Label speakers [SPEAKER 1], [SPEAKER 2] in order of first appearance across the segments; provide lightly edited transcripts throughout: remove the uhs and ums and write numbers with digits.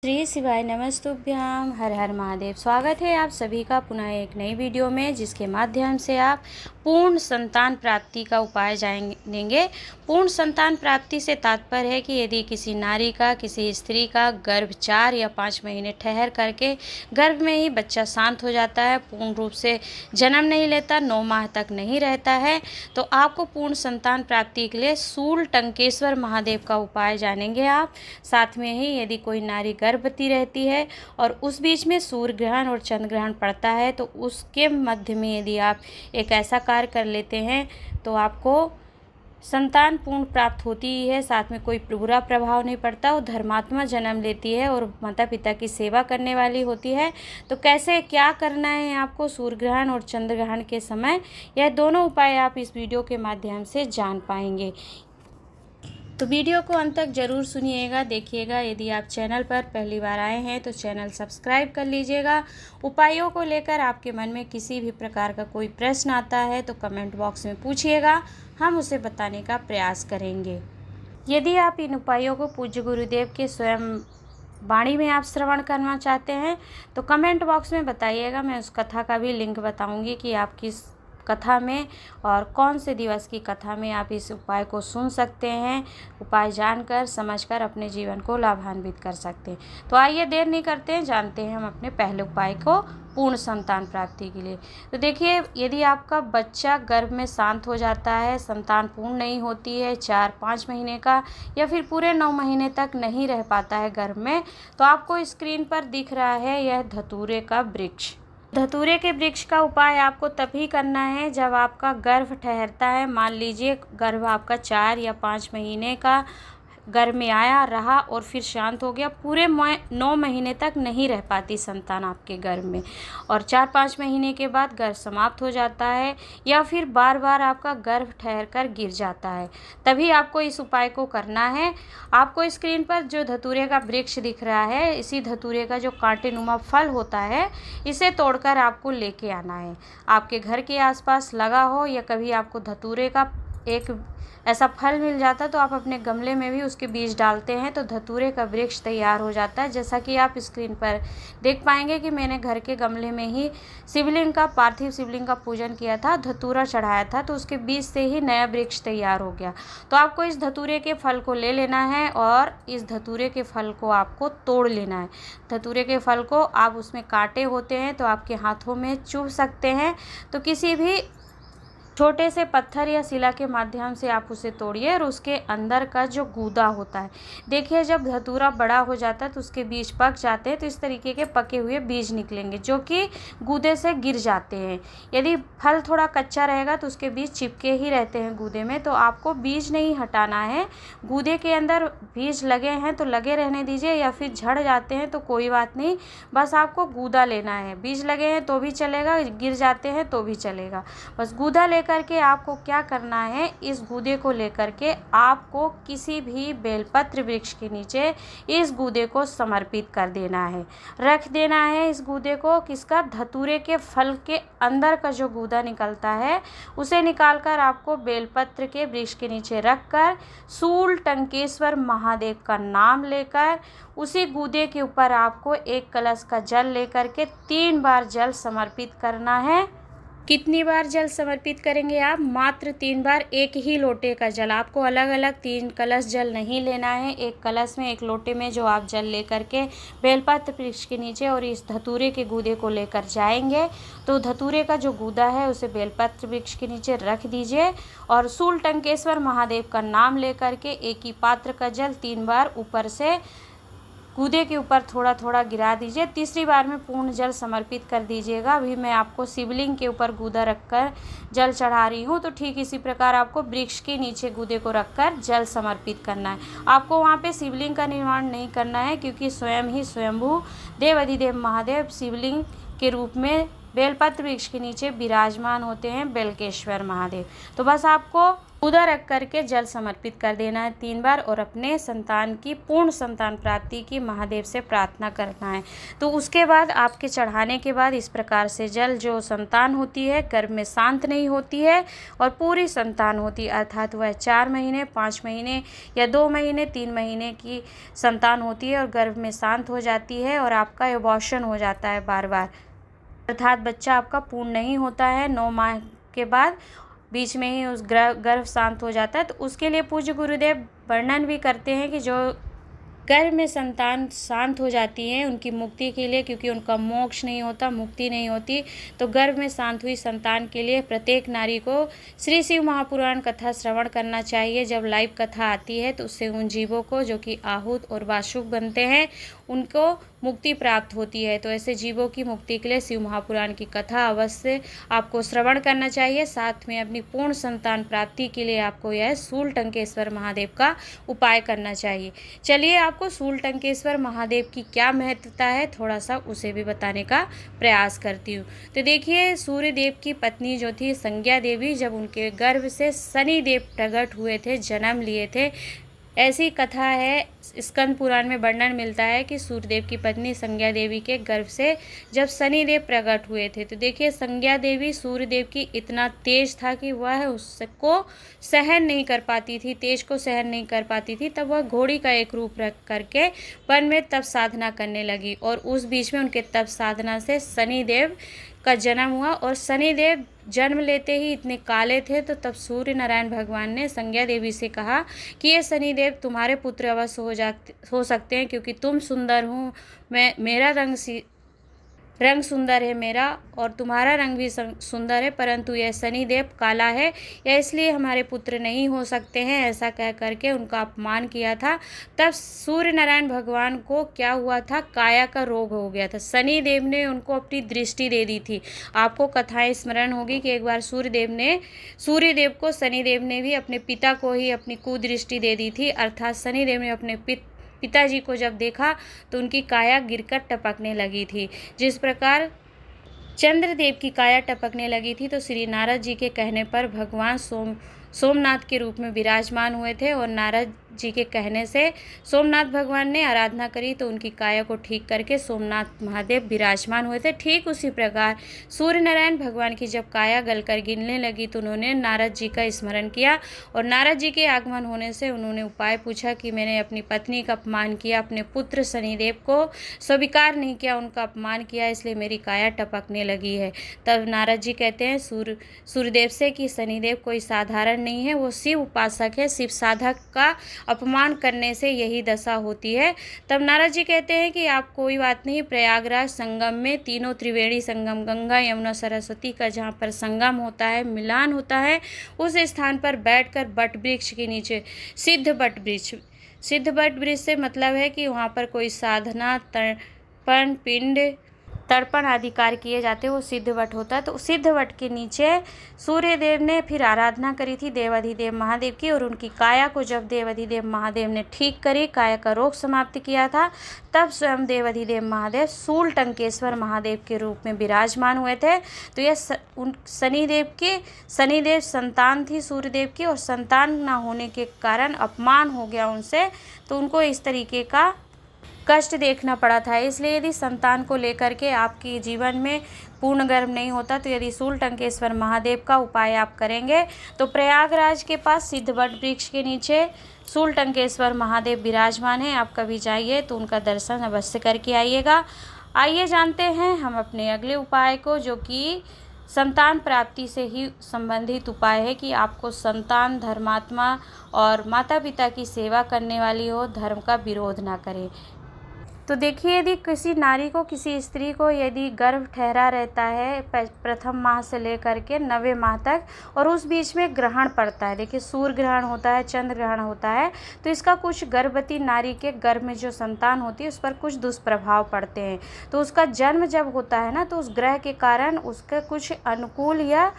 [SPEAKER 1] श्री शिवाय नमस्तुभ्याम। हर हर महादेव। स्वागत है आप सभी का पुनः एक नई वीडियो में, जिसके माध्यम से आप पूर्ण संतान प्राप्ति का उपाय जानेंगे। पूर्ण संतान प्राप्ति से तात्पर्य है कि यदि किसी नारी का, किसी स्त्री का गर्भ 4 या 5 महीने ठहर करके गर्भ में ही बच्चा शांत हो जाता है, पूर्ण रूप से जन्म नहीं लेता, 9 माह तक नहीं रहता है, तो आपको पूर्ण संतान प्राप्ति के लिए शूल टंकेश्वर महादेव का उपाय जानेंगे आप। साथ में ही यदि कोई नारी गर्भवती रहती है और उस बीच में सूर्य ग्रहण और चंद्र ग्रहण पड़ता है, तो उसके मध्य में यदि आप एक ऐसा कार्य कर लेते हैं तो आपको संतान पूर्ण प्राप्त होती ही है। साथ में कोई बुरा प्रभाव नहीं पड़ता, वो धर्मात्मा जन्म लेती है और माता पिता की सेवा करने वाली होती है। तो कैसे क्या करना है आपको सूर्य ग्रहण और चंद्र ग्रहण के समय, यह दोनों उपाय आप इस वीडियो के माध्यम से जान पाएंगे। तो वीडियो को अंत तक ज़रूर सुनिएगा, देखिएगा। यदि आप चैनल पर पहली बार आए हैं तो चैनल सब्सक्राइब कर लीजिएगा। उपायों को लेकर आपके मन में किसी भी प्रकार का कोई प्रश्न आता है तो कमेंट बॉक्स में पूछिएगा, हम उसे बताने का प्रयास करेंगे। यदि आप इन उपायों को पूज्य गुरुदेव के स्वयं वाणी में आप श्रवण करना चाहते हैं तो कमेंट बॉक्स में बताइएगा, मैं उस कथा का भी लिंक बताऊँगी कि आप किस कथा में और कौन से दिवस की कथा में आप इस उपाय को सुन सकते हैं। उपाय जानकर समझकर अपने जीवन को लाभान्वित कर सकते हैं। तो आइए देर नहीं करते हैं, जानते हैं हम अपने पहले उपाय को पूर्ण संतान प्राप्ति के लिए। तो देखिए, यदि आपका बच्चा गर्भ में शांत हो जाता है, संतान पूर्ण नहीं होती है, 4-5 महीने का या फिर पूरे 9 महीने तक नहीं रह पाता है गर्भ में, तो आपको स्क्रीन पर दिख रहा है यह धतूरे का वृक्ष। धतूरे के वृक्ष का उपाय आपको तभी करना है जब आपका गर्भ ठहरता है। मान लीजिए गर्भ आपका 4 या 5 महीने का गर्भ में आया, रहा और फिर शांत हो गया, पूरे 9 महीने तक नहीं रह पाती संतान आपके गर्भ में, और 4-5 महीने के बाद गर्भ समाप्त हो जाता है या फिर बार बार आपका गर्भ ठहर कर गिर जाता है, तभी आपको इस उपाय को करना है। आपको स्क्रीन पर जो धतूरे का वृक्ष दिख रहा है, इसी धतूरे का जो कांटेनुमा फल होता है, इसे तोड़कर आपको लेके आना है। आपके घर के आसपास लगा हो या कभी आपको धतूरे का एक ऐसा फल मिल जाता तो आप अपने गमले में भी उसके बीज डालते हैं तो धतूरे का वृक्ष तैयार हो जाता है। जैसा कि आप स्क्रीन पर देख पाएंगे कि मैंने घर के गमले में ही शिवलिंग का, पार्थिव शिवलिंग का पूजन किया था, धतूरा चढ़ाया था, तो उसके बीज से ही नया वृक्ष तैयार हो गया। तो आपको इस धतूरे के फल को ले लेना है और इस धतूरे के फल को आपको तोड़ लेना है। धतूरे के फल को आप, उसमें कांटे होते हैं तो आपके हाथों में चुभ सकते हैं, तो किसी भी छोटे से पत्थर या शिला के माध्यम से आप उसे तोड़िए और उसके अंदर का जो गूदा होता है, देखिए जब धतूरा बड़ा हो जाता है तो उसके बीज पक जाते हैं, तो इस तरीके के पके हुए बीज निकलेंगे जो कि गूदे से गिर जाते हैं। यदि फल थोड़ा कच्चा रहेगा तो उसके बीज चिपके ही रहते हैं गूदे में, तो आपको बीज नहीं हटाना है। गूदे के अंदर बीज लगे हैं तो लगे रहने दीजिए, या फिर झड़ जाते हैं तो कोई बात नहीं, बस आपको गूदा लेना है। बीज लगे हैं तो भी चलेगा, गिर जाते हैं तो भी चलेगा, बस गूदा करके आपको क्या करना है, इस गूदे को लेकर के आपको किसी भी बेलपत्र वृक्ष के नीचे इस गूदे को समर्पित कर देना है, रख देना है। इस गूदे को किसका, धतूरे के फल के अंदर का जो गूदा निकलता है उसे निकालकर आपको बेलपत्र के वृक्ष के नीचे रखकर शूल टंकेश्वर महादेव का नाम लेकर उसी गूदे के ऊपर आपको एक कलश का जल लेकर के 3 बार जल समर्पित करना है। कितनी बार जल समर्पित करेंगे आप, मात्र 3 बार, एक ही लोटे का जल। आपको अलग अलग 3 कलश जल नहीं लेना है, एक कलश में, एक लोटे में जो आप जल लेकर के बेलपत्र वृक्ष के नीचे और इस धतूरे के गूदे को लेकर जाएंगे, तो धतूरे का जो गूदा है उसे बेलपत्र वृक्ष के नीचे रख दीजिए और शूल टंकेश्वर महादेव का नाम लेकर के एक ही पात्र का जल 3 बार ऊपर से गूदे के ऊपर थोड़ा थोड़ा गिरा दीजिए। तीसरी बार में पूर्ण जल समर्पित कर दीजिएगा। अभी मैं आपको शिवलिंग के ऊपर गूदा रखकर जल चढ़ा रही हूँ, तो ठीक इसी प्रकार आपको वृक्ष के नीचे गूदे को रखकर जल समर्पित करना है। आपको वहाँ पे शिवलिंग का निर्माण नहीं करना है, क्योंकि स्वयं ही स्वयंभू देव अधिदेव महादेव शिवलिंग के रूप में बेलपत्र वृक्ष के नीचे विराजमान होते हैं बेलकेश्वर महादेव। तो बस आपको उधर रख करके जल समर्पित कर देना है 3 बार और अपने संतान की पूर्ण संतान प्राप्ति की महादेव से प्रार्थना करना है। तो उसके बाद आपके चढ़ाने के बाद इस प्रकार से जल जो संतान होती है गर्भ में शांत नहीं होती है और पूरी संतान होती है, अर्थात वह 4 महीने 5 महीने या 2 महीने 3 महीने की संतान होती है और गर्भ में शांत हो जाती है और आपका एबॉर्शन हो जाता है बार बार, अर्थात बच्चा आपका पूर्ण नहीं होता है 9 माह के बाद बीच में ही उस गर्भ शांत हो जाता है। तो उसके लिए पूज्य गुरुदेव वर्णन भी करते हैं कि जो गर्भ में संतान शांत हो जाती हैं उनकी मुक्ति के लिए, क्योंकि उनका मोक्ष नहीं होता, मुक्ति नहीं होती, तो गर्भ में शांत हुई संतान के लिए प्रत्येक नारी को श्री शिव महापुराण कथा श्रवण करना चाहिए। जब लाइव कथा आती है तो उससे उन जीवों को जो कि आहूत और वासुक बनते हैं उनको मुक्ति प्राप्त होती है। तो ऐसे जीवों की मुक्ति के लिए शिव महापुराण की कथा अवश्य आपको श्रवण करना चाहिए। साथ में अपनी पूर्ण संतान प्राप्ति के लिए आपको यह शूलटंकेश्वर महादेव का उपाय करना चाहिए। चलिए आपको शूलटंकेश्वर महादेव की क्या महत्वता है थोड़ा सा उसे भी बताने का प्रयास करती हूँ। तो देखिए, सूर्य देव की पत्नी जो थी संज्ञा देवी, जब उनके गर्भ से शनि देव प्रकट हुए थे, जन्म लिए थे, ऐसी कथा है स्कंद पुराण में वर्णन मिलता है कि सूर्यदेव की पत्नी संज्ञा देवी के गर्भ से जब शनिदेव प्रकट हुए थे, तो देखिए संज्ञा देवी सूर्यदेव की इतना तेज था कि वह उसको सहन नहीं कर पाती थी, तेज को सहन नहीं कर पाती थी। तब वह घोड़ी का एक रूप रख करके वन में तप साधना करने लगी और उस बीच में उनके तप साधना से शनिदेव का जन्म हुआ। और शनिदेव जन्म लेते ही इतने काले थे, तो तब सूर्य नारायण भगवान ने संज्ञा देवी से कहा कि ये शनिदेव तुम्हारे पुत्र अवश्य हो सकते हैं, क्योंकि तुम सुंदर हो, मेरा रंग सुंदर है मेरा और तुम्हारा रंग भी सुंदर है, परंतु यह शनिदेव काला है, या इसलिए हमारे पुत्र नहीं हो सकते हैं, ऐसा कह करके उनका अपमान किया था। तब सूर्य नारायण भगवान को क्या हुआ था, काया का रोग हो गया था। शनिदेव ने उनको अपनी दृष्टि दे दी थी। आपको कथाएं स्मरण होगी कि एक बार सूर्यदेव को शनिदेव ने भी अपने पिता को ही अपनी कुदृष्टि दे दी थी, अर्थात शनिदेव ने अपने पिताजी को जब देखा तो उनकी काया गिरकर टपकने लगी थी। जिस प्रकार चंद्रदेव की काया टपकने लगी थी, तो श्री नारद जी के कहने पर भगवान सोमनाथ के रूप में विराजमान हुए थे और नारद जी के कहने से सोमनाथ भगवान ने आराधना करी तो उनकी काया को ठीक करके सोमनाथ महादेव विराजमान हुए थे। ठीक उसी प्रकार सूर्य नारायण भगवान की जब काया गलकर गिरने लगी तो उन्होंने नारद जी का स्मरण किया और नारद जी के आगमन होने से उन्होंने उपाय पूछा कि मैंने अपनी पत्नी का अपमान किया, अपने पुत्र शनिदेव को स्वीकार नहीं किया, उनका अपमान किया, इसलिए मेरी काया टपकने लगी है। तब नारद जी कहते हैं सूर्यदेव से कि शनिदेव कोई साधारण नहीं है, वो शिव उपासक है, शिव साधक का अपमान करने से यही दशा होती है। तब नारद जी कहते हैं कि आप कोई बात नहीं, प्रयागराज संगम में तीनों त्रिवेणी संगम गंगा यमुना सरस्वती का जहाँ पर संगम होता है, मिलान होता है, उस स्थान पर बैठकर बट वृक्ष के नीचे सिद्ध बट वृक्ष से मतलब है कि वहाँ पर कोई साधना तर्पण आदि कार्य किए जाते हैं, वो सिद्ध वट होता है। तो सिद्ध वट के नीचे सूर्यदेव ने फिर आराधना करी थी देवाधिदेव महादेव की और उनकी काया को जब देवाधिदेव महादेव ने ठीक करी, काया का रोग समाप्त किया था, तब स्वयं देवाधिदेव महादेव शूलटंकेश्वर महादेव के रूप में विराजमान हुए थे। तो यह शनिदेव संतान थी सूर्यदेव की और संतान ना होने के कारण अपमान हो गया उनसे, तो उनको इस तरीके का कष्ट देखना पड़ा था। इसलिए यदि संतान को लेकर के आपके जीवन में पूर्ण गर्भ नहीं होता, तो यदि शूलटंकेश्वर महादेव का उपाय आप करेंगे तो प्रयागराज के पास सिद्ध वट वृक्ष के नीचे शूलटंकेश्वर महादेव विराजमान हैं। आप कभी जाइए तो उनका दर्शन अवश्य करके आइएगा। आइए जानते हैं हम अपने अगले उपाय को, जो कि संतान प्राप्ति से ही संबंधित उपाय है कि आपको संतान धर्मात्मा और माता पिता की सेवा करने वाली हो, धर्म का विरोध ना करे। तो देखिए, यदि किसी नारी को, किसी स्त्री को यदि गर्भ ठहरा रहता है प्रथम माह से लेकर के 9वें माह तक और उस बीच में ग्रहण पड़ता है, देखिए सूर्य ग्रहण होता है, चंद्र ग्रहण होता है, तो इसका कुछ गर्भवती नारी के गर्भ में जो संतान होती है उस पर कुछ दुष्प्रभाव पड़ते हैं। तो उसका जन्म जब होता है ना, तो उस ग्रह के कारण उसके कुछ अनुकूल या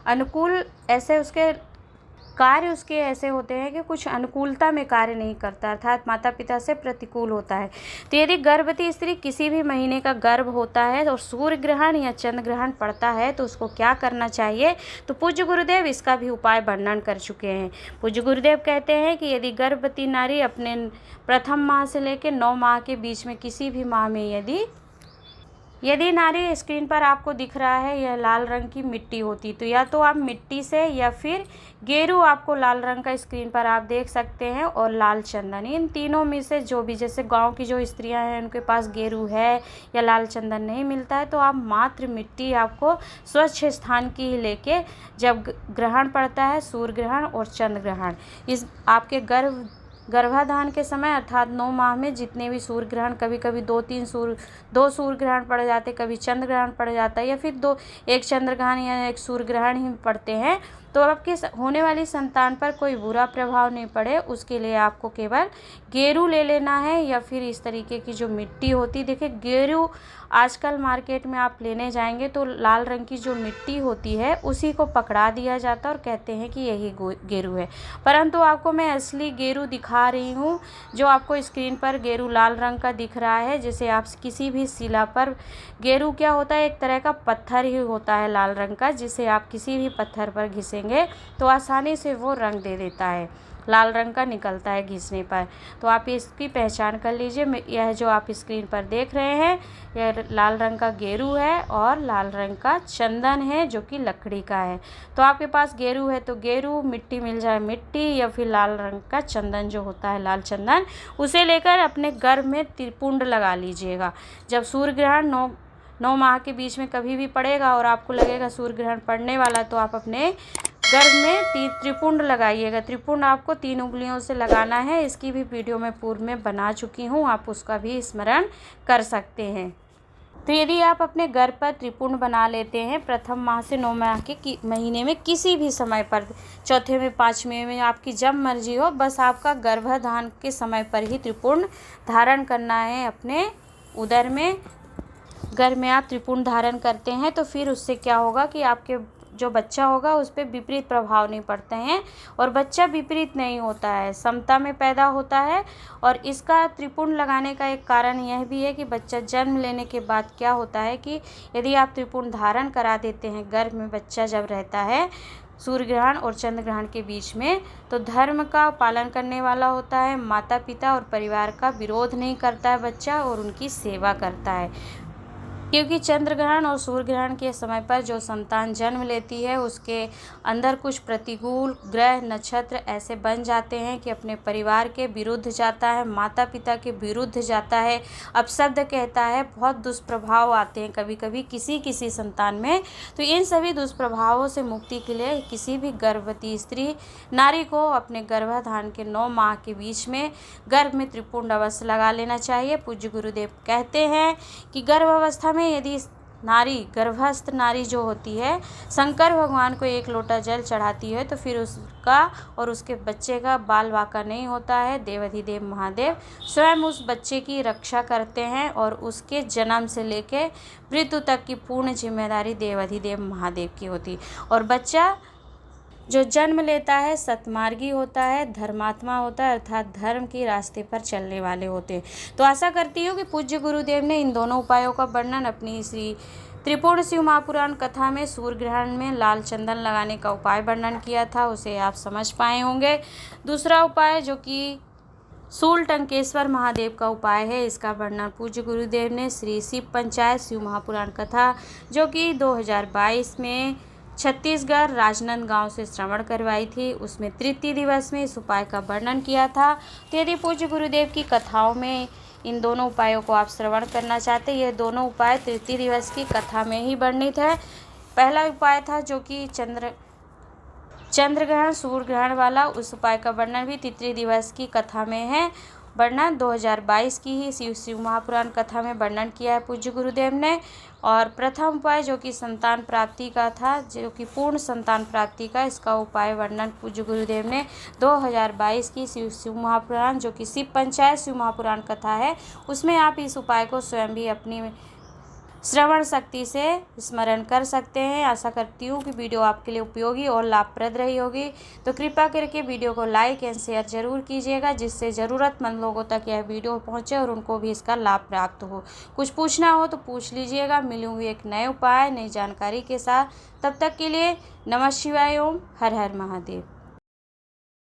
[SPEAKER 1] अनुकूल ऐसे उसके कार्य उसके ऐसे होते हैं कि कुछ अनुकूलता में कार्य नहीं करता, अर्थात माता पिता से प्रतिकूल होता है। तो यदि गर्भवती स्त्री किसी भी महीने का गर्भ होता है और सूर्य ग्रहण या चंद्र ग्रहण पड़ता है तो उसको क्या करना चाहिए, तो पूज्य गुरुदेव इसका भी उपाय वर्णन कर चुके हैं। पूज्य गुरुदेव कहते हैं कि यदि गर्भवती नारी अपने प्रथम माह से लेकर 9 माह के बीच में किसी भी माह में यदि नारी स्क्रीन पर आपको दिख रहा है यह लाल रंग की मिट्टी होती, तो या तो आप मिट्टी से या फिर गेरू, आपको लाल रंग का स्क्रीन पर आप देख सकते हैं, और लाल चंदन, इन तीनों में से जो भी, जैसे गांव की जो स्त्रियां हैं उनके पास गेरू है या लाल चंदन नहीं मिलता है तो आप मात्र मिट्टी आपको स्वच्छ स्थान की ही लेके, जब ग्रहण पड़ता है सूर्य ग्रहण और चंद्र ग्रहण, इस आपके गर्भाधान के समय अर्थात 9 माह में जितने भी सूर्य ग्रहण, कभी कभी 2 सूर्य ग्रहण पड़ जाते, कभी चंद्र ग्रहण पड़ जाता है, या फिर एक चंद्र ग्रहण या एक सूर्य ग्रहण ही पड़ते हैं, तो आपके होने वाली संतान पर कोई बुरा प्रभाव नहीं पड़े उसके लिए आपको केवल गेरू ले लेना है, या फिर इस तरीके की जो मिट्टी होती, देखिए गेरू आजकल मार्केट में आप लेने जाएंगे तो लाल रंग की जो मिट्टी होती है उसी को पकड़ा दिया जाता है और कहते हैं कि यही गेरू है, परंतु आपको मैं असली गेरू दिखा रही हूँ। जो आपको स्क्रीन पर गेरू लाल रंग का दिख रहा है, जैसे आप किसी भी शिला पर, गेरू क्या होता है, एक तरह का पत्थर ही होता है लाल रंग का, जिसे आप किसी भी पत्थर पर घिसेंगे तो आसानी से वो रंग दे देता है, लाल रंग का निकलता है घिसने पर। तो आप इसकी पहचान कर लीजिए, यह जो आप स्क्रीन पर देख रहे हैं यह लाल रंग का गेरू है और लाल रंग का चंदन है जो कि लकड़ी का है। तो आपके पास गेरू है तो गेरू, मिट्टी मिल जाए मिट्टी, या फिर लाल रंग का चंदन जो होता है लाल चंदन, उसे लेकर अपने गर्भ में त्रिपुंड लगा लीजिएगा। जब सूर्य ग्रहण 9 माह के बीच में कभी भी पड़ेगा और आपको लगेगा सूर्य ग्रहण पड़ने वाला, तो आप अपने गर्भ में त्रिपुंड लगाइएगा। त्रिपुंड आपको 3 उंगलियों से लगाना है, इसकी भी वीडियो मैं पूर्व में बना चुकी हूँ, आप उसका भी स्मरण कर सकते हैं। तो यदि आप अपने गर्भ पर त्रिपुंड बना लेते हैं प्रथम माह से 9 माह के महीने में किसी भी समय पर, चौथे में, 5वें में, आपकी जब मर्जी हो, बस आपका गर्भाधान के समय पर ही त्रिपुंड धारण करना है। अपने उदर में, गर्भ में आप त्रिपुंड धारण करते हैं तो फिर उससे क्या होगा कि आपके जो बच्चा होगा उस पर विपरीत प्रभाव नहीं पड़ते हैं, और बच्चा विपरीत नहीं होता है, समता में पैदा होता है। और इसका त्रिपुंड लगाने का एक कारण यह भी है कि बच्चा जन्म लेने के बाद क्या होता है कि यदि आप त्रिपुंड धारण करा देते हैं गर्भ में, बच्चा जब रहता है सूर्य ग्रहण और चंद्र ग्रहण के बीच में, तो धर्म का पालन करने वाला होता है, माता पिता और परिवार का विरोध नहीं करता है बच्चा, और उनकी सेवा करता है। क्योंकि चंद्र ग्रहण और सूर्य ग्रहण के समय पर जो संतान जन्म लेती है उसके अंदर कुछ प्रतिकूल ग्रह नक्षत्र ऐसे बन जाते हैं कि अपने परिवार के विरुद्ध जाता है, माता पिता के विरुद्ध जाता है, अपशब्द कहता है, बहुत दुष्प्रभाव आते हैं कभी कभी किसी संतान में। तो इन सभी दुष्प्रभावों से मुक्ति के लिए किसी भी गर्भवती स्त्री नारी को अपने गर्भाधान के 9 माह के बीच में गर्भ में त्रिपुंड अवश्य लगा लेना चाहिए। पूज्य गुरुदेव कहते हैं कि गर्भावस्था में यदि नारी, गर्भस्थ नारी जो होती है, शंकर भगवान को 1 लोटा जल चढ़ाती है तो फिर उसका और उसके बच्चे का बाल बाका नहीं होता है। देवाधिदेव महादेव स्वयं उस बच्चे की रक्षा करते हैं और उसके जन्म से लेकर मृत्यु तक की पूर्ण जिम्मेदारी देवाधिदेव महादेव की होती। और बच्चा जो जन्म लेता है सतमार्गी होता है, धर्मात्मा होता है, अर्थात धर्म के रास्ते पर चलने वाले होते हैं। तो आशा करती हूँ कि पूज्य गुरुदेव ने इन दोनों उपायों का वर्णन अपनी श्री त्रिपुंड शिव महापुराण कथा में सूर्य ग्रहण में लाल चंदन लगाने का उपाय वर्णन किया था, उसे आप समझ पाए होंगे। दूसरा उपाय जो कि शूल टंकेश्वर महादेव का उपाय है, इसका वर्णन पूज्य गुरुदेव ने श्री शिव पंचायत शिव महापुराण कथा जो कि 2022 में छत्तीसगढ़ राजनांदगांव से श्रवण करवाई थी, उसमें तृतीय दिवस में इस उपाय का वर्णन किया था। तो यदि पूज्य गुरुदेव की कथाओं में इन दोनों उपायों को आप श्रवण करना चाहते हैं, ये दोनों उपाय तृतीय दिवस की कथा में ही वर्णित है। पहला उपाय था जो कि चंद्र ग्रहण सूर्य ग्रहण वाला, उस उपाय का वर्णन भी तृतीय दिवस की कथा में है। वर्णन 2022 की ही शिव महापुराण कथा में वर्णन किया है पूज्य गुरुदेव ने। और प्रथम उपाय जो कि संतान प्राप्ति का था, जो कि पूर्ण संतान प्राप्ति का, इसका उपाय वर्णन पूज्य गुरुदेव ने 2022 की शिव महापुराण जो कि शिव पंचायत शिव महापुराण कथा है, उसमें आप इस उपाय को स्वयं भी अपनी श्रवण शक्ति से स्मरण कर सकते हैं। आशा करती हूँ कि वीडियो आपके लिए उपयोगी और लाभप्रद रही होगी। तो कृपया करके वीडियो को लाइक एंड शेयर जरूर कीजिएगा, जिससे ज़रूरतमंद लोगों तक यह वीडियो पहुँचे और उनको भी इसका लाभ प्राप्त हो। कुछ पूछना हो तो पूछ लीजिएगा। मिलूंगी एक नए उपाय, नई जानकारी के साथ। तब तक के लिए नमः शिवाय। ओम हर हर महादेव।